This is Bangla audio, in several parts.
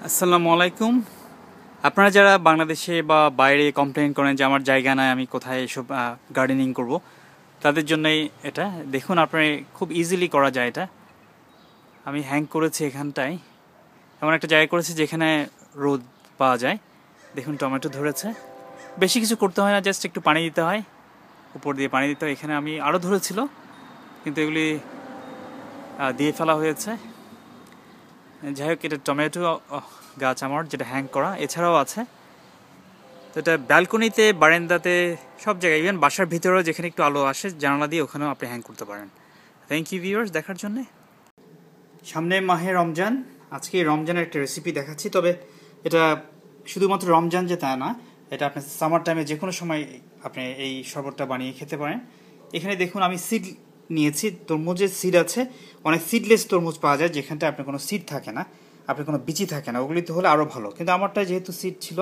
আসসালামু আলাইকুম। আপনারা যারা বাংলাদেশে বা বাইরে কমপ্লেন করেন যে আমার জায়গা নাই, আমি কোথায় এসব গার্ডেনিং করব, তাদের জন্যই এটা। দেখুন, আপনার খুব ইজিলি করা যায় এটা। আমি হ্যাং করেছি এখানটায়, এমন একটা জায়গা করেছি যেখানে রোদ পাওয়া যায়। দেখুন, টমেটো ধরেছে। বেশি কিছু করতে হয় না, জাস্ট একটু পানি দিতে হয়, উপর দিয়ে পানি দিতে হয়। এখানে আমি আরও ধরেছিল, কিন্তু এগুলি দিয়ে ফেলা হয়েছে। যাই হোক, এটা টমেটো গাছ আমার, যেটা হ্যাং করা। এছাড়াও আছে তো, এটা ব্যালকনিতে, বারান্দাতে, সব জায়গায়, ইভেন বাসার ভিতরেও যেখানে একটু আলো আসে জানালা দিয়ে, ওখানেও আপনি হ্যাং করতে পারেন। থ্যাংক ইউ ভিউয়ার্স দেখার জন্যে। সামনে মাহে রমজান। আজকে রমজানের একটা রেসিপি দেখাচ্ছি, তবে এটা শুধুমাত্র রমজান যে তা না, এটা আপনি সামার টাইমে যে কোনো সময় আপনি এই শরবতটা বানিয়ে খেতে পারেন। এখানে দেখুন, আমি সিড নিয়েছি, তরমুজের সিড আছে। অনেক সিডলেস তরমুজ পাওয়া যায় যেখানটায় আপনার কোনো সিড থাকে না, আপনার কোনো বিচি থাকে না, ওগুলি তো হলে আরও ভালো। কিন্তু আমারটা যেহেতু সিড ছিল,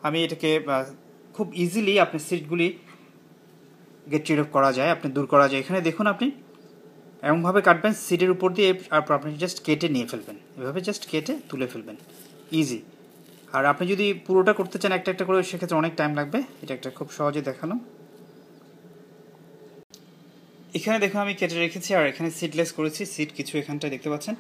আমি এটাকে খুব ইজিলি আপনি সিডগুলি গেট রিড অফ করা যায়, আপনি দূর করা যায়। এখানে দেখুন, আপনি এমনভাবে কাটবেন সিডের উপর দিয়ে, আর আপনি জাস্ট কেটে নিয়ে ফেলবেন, এভাবে জাস্ট কেটে তুলে ফেলবেন, ইজি। আর আপনি যদি পুরোটা করতে চান একটা একটা করে, সেক্ষেত্রে অনেক টাইম লাগবে। এটা একটা খুব সহজে দেখানো। এখানে দেখুন, আমি কেটে রেখেছি, আর এখানে সিডলেস করেছি। সিড কিছু এখানটায় দেখতে পাচ্ছেন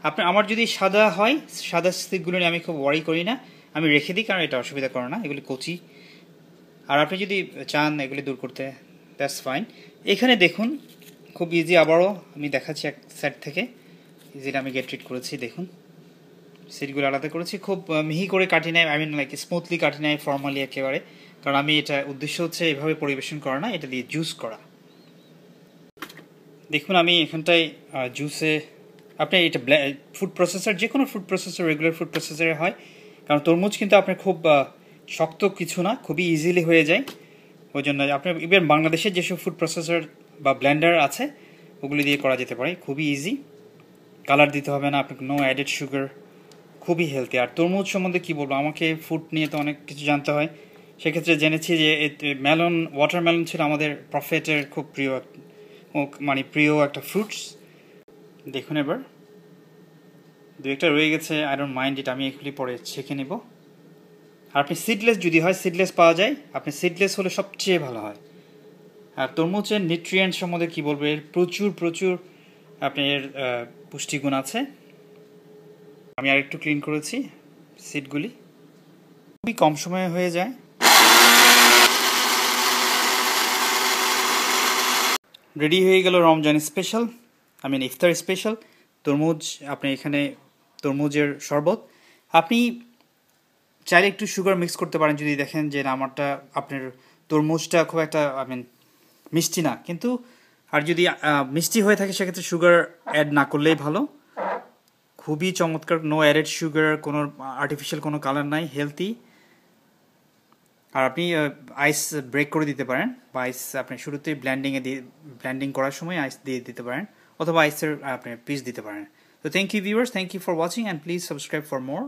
আপনি। আমার যদি সাদা হয়, সাদা সিডগুলো নিয়ে আমি খুব ওয়ারি করি না, আমি রেখে দিই, কারণ এটা অসুবিধা করে না, এগুলি কচি। আর আপনি যদি চান এগুলি দূর করতে, দ্যাটস ফাইন। এখানে দেখুন, খুব ইজি। আবারও আমি দেখাচ্ছি এক সাইড থেকে। ইজিটা আমি গেট রিড করেছি। দেখুন, সিটগুলো আলাদা করেছি, খুব মিহি করে কাটি নাই, আই মিন লাইক স্মুথলি কাটি নাই ফর্মালি একেবারে, কারণ আমি এটা উদ্দেশ্য হচ্ছে এভাবে পরিবেশন করা না, এটা দিয়ে জুস করা। দেখুন, আমি এখানটায় জুসে, আপনি এটা ফুড প্রসেসর, যে কোনো ফুড প্রসেসর, রেগুলার ফুড প্রসেসরে হয়, কারণ তরমুজ কিন্তু আপনার খুব শক্ত কিছু না, খুবই ইজিলি হয়ে যায়। ওই জন্য আপনার ইভেন বাংলাদেশের যেসব ফুড প্রসেসর বা ব্লেন্ডার আছে, ওগুলি দিয়ে করা যেতে পারে, খুবই ইজি। কালার দিতে হবে না আপনাকে, নো অ্যাডেড সুগার, খুবই হেলদি। আর তরমুজ সম্বন্ধে কী বলবো, আমাকে ফুড নিয়ে তো অনেক কিছু জানতে হয়। সেক্ষেত্রে জেনেছি যে মেলন, ওয়াটারমেলন ছিল আমাদের প্রফেটের খুব প্রিয়, মানে প্রিয় একটা ফ্রুটস। দেখুন, এবার দু একটা রয়ে গেছে, আই ডোন্ট মাইন্ড ইট, আমি এগুলি পরে ছেঁকে নেব। আর আপনি সিডলেস যদি হয়, সিডলেস পাওয়া যায়, আপনি সিডলেস হলে সবচেয়ে ভালো হয়। আর তরমুজের নিউট্রিয়েন্ট সম্বন্ধে কী বলবো, এর প্রচুর প্রচুর আপনার পুষ্টিগুণ আছে। আমি আরেকটু ক্লিন করেছি সিডগুলি, খুবই কম সময়ে হয়ে যায়। রেডি হয়ে গেল রমজান স্পেশাল, আই মিন ইফতার স্পেশাল তরমুজ। আপনি এখানে তরমুজের শরবত, আপনি চাইলে একটু সুগার মিক্স করতে পারেন যদি দেখেন যে না, আমারটা আপনার তরমুজটা খুব একটা আই মিন মিষ্টি না। কিন্তু আর যদি মিষ্টি হয়ে থাকে, সেক্ষেত্রে সুগার অ্যাড না করলেই ভালো। খুবই চমৎকার, নো অ্যাডেড সুগার, কোনো আর্টিফিশিয়াল কোনো কালার নাই, হেলদি। আর আপনি আইস ব্রেক করে দিতে পারেন, বা আইস আপনি শুরুতেই ব্লেন্ডিং করার সময় আইস দিয়ে দিতে পারেন, অথবা আইসের আপনি পিস দিতে পারেন। তো thank you viewers, thank you for watching, and please subscribe for more.